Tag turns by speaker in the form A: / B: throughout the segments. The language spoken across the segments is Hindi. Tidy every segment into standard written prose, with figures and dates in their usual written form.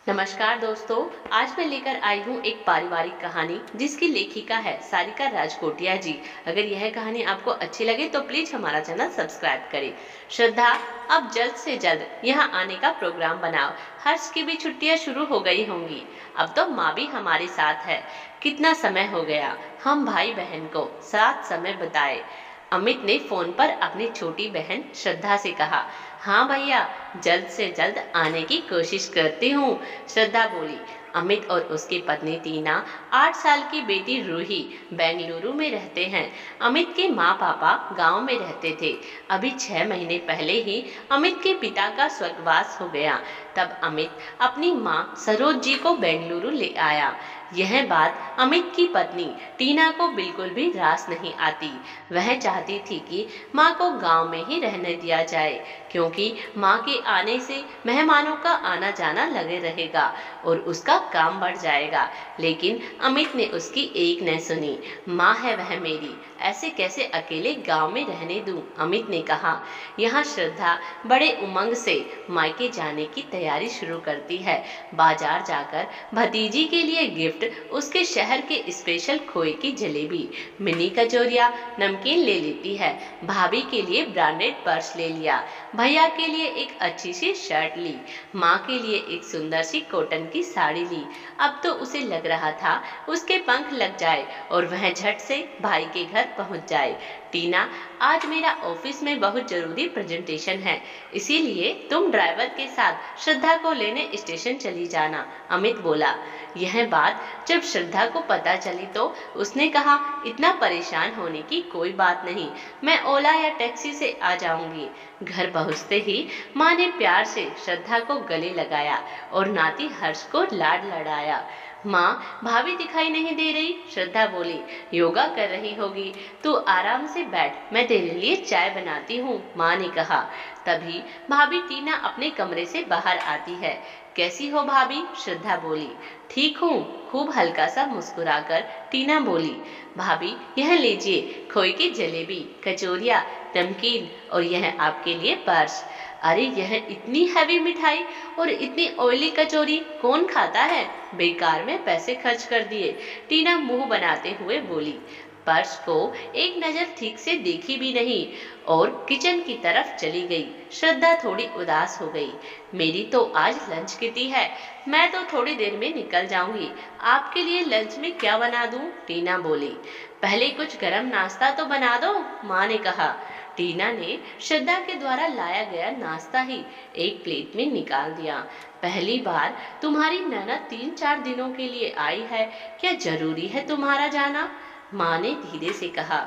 A: नमस्कार दोस्तों। आज मैं लेकर आई हूँ एक पारिवारिक कहानी जिसकी लेखिका है सारिका राजकोटिया जी। अगर यह कहानी आपको अच्छी लगे तो प्लीज हमारा चैनल सब्सक्राइब करें। श्रद्धा, अब जल्द से जल्द यहाँ आने का प्रोग्राम बनाओ। हर्ष की भी छुट्टियाँ शुरू हो गई होंगी। अब तो माँ भी हमारे साथ है। कितना समय हो गया हम भाई बहन को साथ समय बिताए। अमित ने फोन पर अपनी छोटी बहन श्रद्धा से कहा। हाँ भैया, जल्द से जल्द आने की कोशिश करती हूँ, श्रद्धा बोली। अमित और उसकी पत्नी टीना, 8 साल की बेटी रूही बेंगलुरु में रहते हैं। अमित के माँ पापा गांव में रहते थे। अभी 6 महीने पहले ही अमित के पिता का स्वर्गवास हो गया। तब अमित अपनी माँ सरोज जी को बेंगलुरु ले आया। यह बात अमित की पत्नी टीना को बिल्कुल भी रास नहीं आती। वह चाहती थी कि माँ को गांव में ही रहने दिया जाए, क्योंकि माँ के आने से मेहमानों का आना जाना लगे रहेगा और उसका काम बढ़ जाएगा। लेकिन अमित ने उसकी एक न सुनी। माँ है वह मेरी, ऐसे कैसे अकेले गांव में रहने दूं? अमित ने कहा। यहाँ श्रद्धा बड़े उमंग से मायके जाने की तैयारी शुरू करती है। बाजार जाकर भतीजी के लिए गिफ्ट, उसके शहर के स्पेशल खोए की जलेबी, मिनी कचौरिया, नमकीन ले लेती है। भाभी के लिए ब्रांडेड पर्स ले लिया। भैया के लिए एक अच्छी सी शर्ट ली। माँ के लिए एक सुंदर सी कॉटन की साड़ी ली। अब तो उसे लग रहा था उसके पंख लग जाए और वह झट से भाई के घर पहुंच जाए। टीना, आज मेरा ऑफिस में बहुत जरूरी प्रेजेंटेशन है, इसीलिए तुम ड्राइवर के साथ श्रद्धा को लेने स्टेशन चली जाना, अमित बोला। यह बात जब श्रद्धा को पता चली तो उसने कहा, इतना परेशान होने की कोई बात नहीं, मैं ओला या टैक्सी से आ जाऊंगी। घर पहुंचते ही माँ ने प्यार से श्रद्धा को गले लगाया और नाती हर्ष को लाड लड़ाया। माँ, भाभी दिखाई नहीं दे रही, श्रद्धा बोली। योगा कर रही होगी, तू आराम से बैठ, मैं तेरे लिए चाय बनाती हूँ, माँ ने कहा। तभी भाभी टीना अपने कमरे से बाहर आती है। कैसी हो भाभी? श्रद्धा बोली। ठीक हूँ, खूब हल्का सा मुस्कुराकर टीना बोली। भाभी, यह लीजिए खोए की जलेबी, कचौरिया, नमकीन और यह आपके लिए पर्स। अरे, यह इतनी हैवी मिठाई और इतनी ऑयली कचौरी कौन खाता है? बेकार में पैसे खर्च कर दिए, टीना मुंह बनाते हुए बोली। पर्स को एक नजर ठीक से देखी भी नहीं और किचन की तरफ चली गई। श्रद्धा थोड़ी उदास हो गई। मेरी तो आज लंच किटी है, मैं तो थोड़ी देर में निकल जाऊंगी। आपके लिए लंच में क्या बना दूं? टीना बोली। पहले कुछ गरम नाश्ता तो बना दो, माँ ने कहा। टीना ने श्रद्धा के द्वारा लाया गया नाश्ता ही एक प्लेट में निकाल दिया। पहली बार तुम्हारी ननद 3-4 दिनों के लिए आई है, क्या जरूरी है तुम्हारा जाना? माँ ने धीरे से कहा।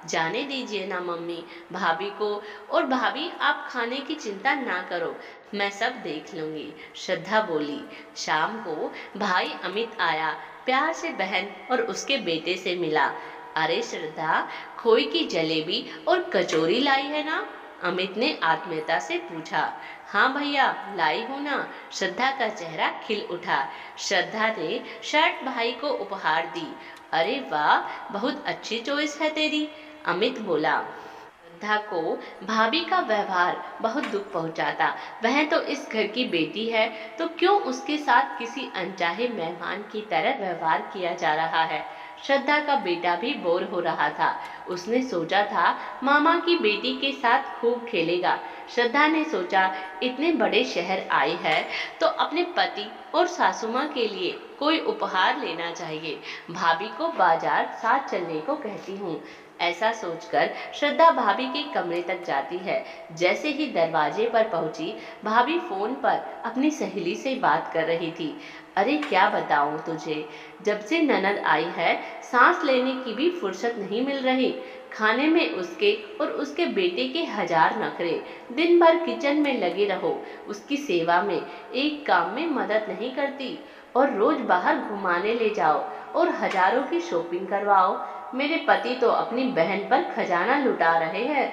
A: जाने दीजिए ना मम्मी, भाभी को। और भाभी, आप खाने की चिंता ना करो, मैं सब देख लूंगी, श्रद्धा बोली। शाम को भाई अमित आया, प्यार से बहन और उसके बेटे से मिला। अरे श्रद्धा, खोए की जलेबी और कचौरी लाई है ना? अमित ने आत्मीयता से पूछा। हाँ भैया, लाई हूँ ना, श्रद्धा का चेहरा खिल उठा। श्रद्धा ने शर्ट भाई को उपहार दी। अरे वाह, बहुत अच्छी चॉइस है तेरी, अमित बोला। श्रद्धा को भाभी का व्यवहार बहुत दुख पहुंचाता। वह तो इस घर की बेटी है, तो क्यों उसके साथ किसी अनचाहे मेहमान की तरह व्यवहार किया जा रहा है? श्रद्धा का बेटा भी बोर हो रहा था। उसने सोचा था मामा की बेटी के साथ खूब खेलेगा। श्रद्धा ने सोचा, इतने बड़े शहर आई है तो अपने पति और सासू माँ के लिए कोई उपहार लेना चाहिए। भाभी को बाजार साथ चलने को कहती हूँ। ऐसा सोचकर श्रद्धा भाभी के कमरे तक जाती है। जैसे ही दरवाजे पर पहुंची, भाभी फोन पर अपनी सहेली से बात कर रही थी। अरे क्या बताऊं तुझे, जब से ननद आई है सांस लेने की भी फुर्सत नहीं मिल रही। खाने में उसके और उसके बेटे के 1000 नखरे। दिन भर किचन में लगे रहो, उसकी सेवा में, एक काम में मदद नहीं करती, और रोज बाहर घुमाने ले जाओ और हजारों की शॉपिंग करवाओ। मेरे पति तो अपनी बहन पर खजाना लुटा रहे हैं।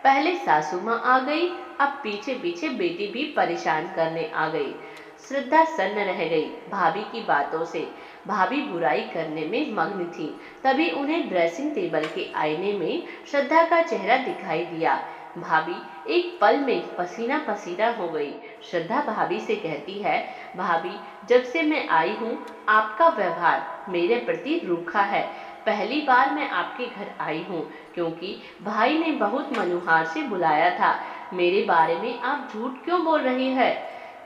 A: पहले सासू माँ आ गई, अब पीछे पीछे बेटी भी परेशान करने आ गई। श्रद्धा सन्न रह गई भाभी की बातों से। भाभी बुराई करने में मग्न थी। तभी उन्हें ड्रेसिंग टेबल के आईने में श्रद्धा का चेहरा दिखाई दिया। भाभी एक पल में पसीना पसीना हो गई। श्रद्धा भाभी से कहती है, भाभी जब से मैं आई हूँ आपका व्यवहार मेरे प्रति रूखा है। पहली बार मैं आपके घर आई हूँ क्योंकि भाई ने बहुत मनुहार से बुलाया था। मेरे बारे में आप झूठ क्यों बोल रही है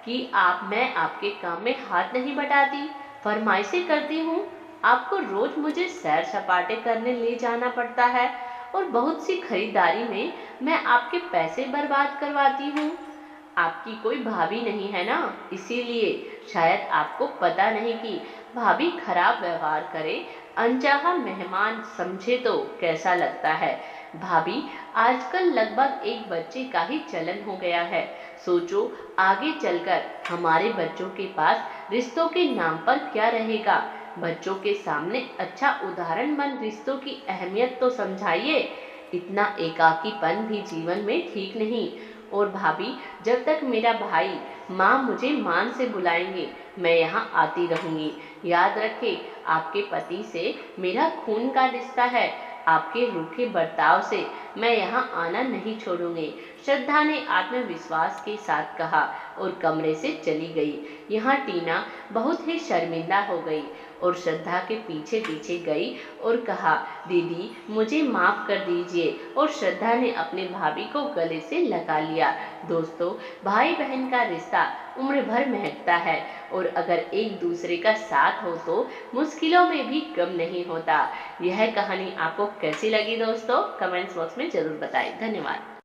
A: कि मैं आपके काम में हाथ नहीं बटाती, फरमाइशें करती हूँ। आपको रोज मुझे सैर सपाटे करने ले जाना पड़ता है और बहुत सी खरीदारी में मैं आपके पैसे बर्बाद करवाती हूँ। आपकी कोई भाभी नहीं है ना, इसीलिए शायद आपको पता नहीं कि भाभी खराब व्यवहार करे, अनचाहा मेहमान समझे तो कैसा लगता है। भाभी आजकल लगभग एक बच्चे का ही चलन हो गया है। सोचो आगे चलकर हमारे बच्चों के पास रिश्तों के नाम पर क्या रहेगा। बच्चों के सामने अच्छा उदाहरण बन रिश्तों की अहमियत तो समझाइए। इतना एकाकीपन भी जीवन में ठीक नहीं। और भाभी जब तक मेरा भाई माँ मुझे मान से बुलाएंगे मैं यहाँ आती रहूंगी। याद रखें आपके पति से मेरा खून का रिश्ता है। आपके रूखे बर्ताव से मैं यहाँ आना नहीं छोड़ूंगी। श्रद्धा ने आत्मविश्वास के साथ कहा और कमरे से चली गई। यहाँ टीना बहुत ही शर्मिंदा हो गई और श्रद्धा के पीछे पीछे गई और कहा, दीदी मुझे माफ कर दीजिए। और श्रद्धा ने अपने भाभी को गले से लगा लिया। दोस्तों, भाई बहन का रिश्ता उम्र भर महकता है और अगर एक दूसरे का साथ हो तो मुश्किलों में भी कम नहीं होता। यह कहानी आपको कैसी लगी दोस्तों? कमेंट्स बॉक्स में जरूर बताएं। धन्यवाद।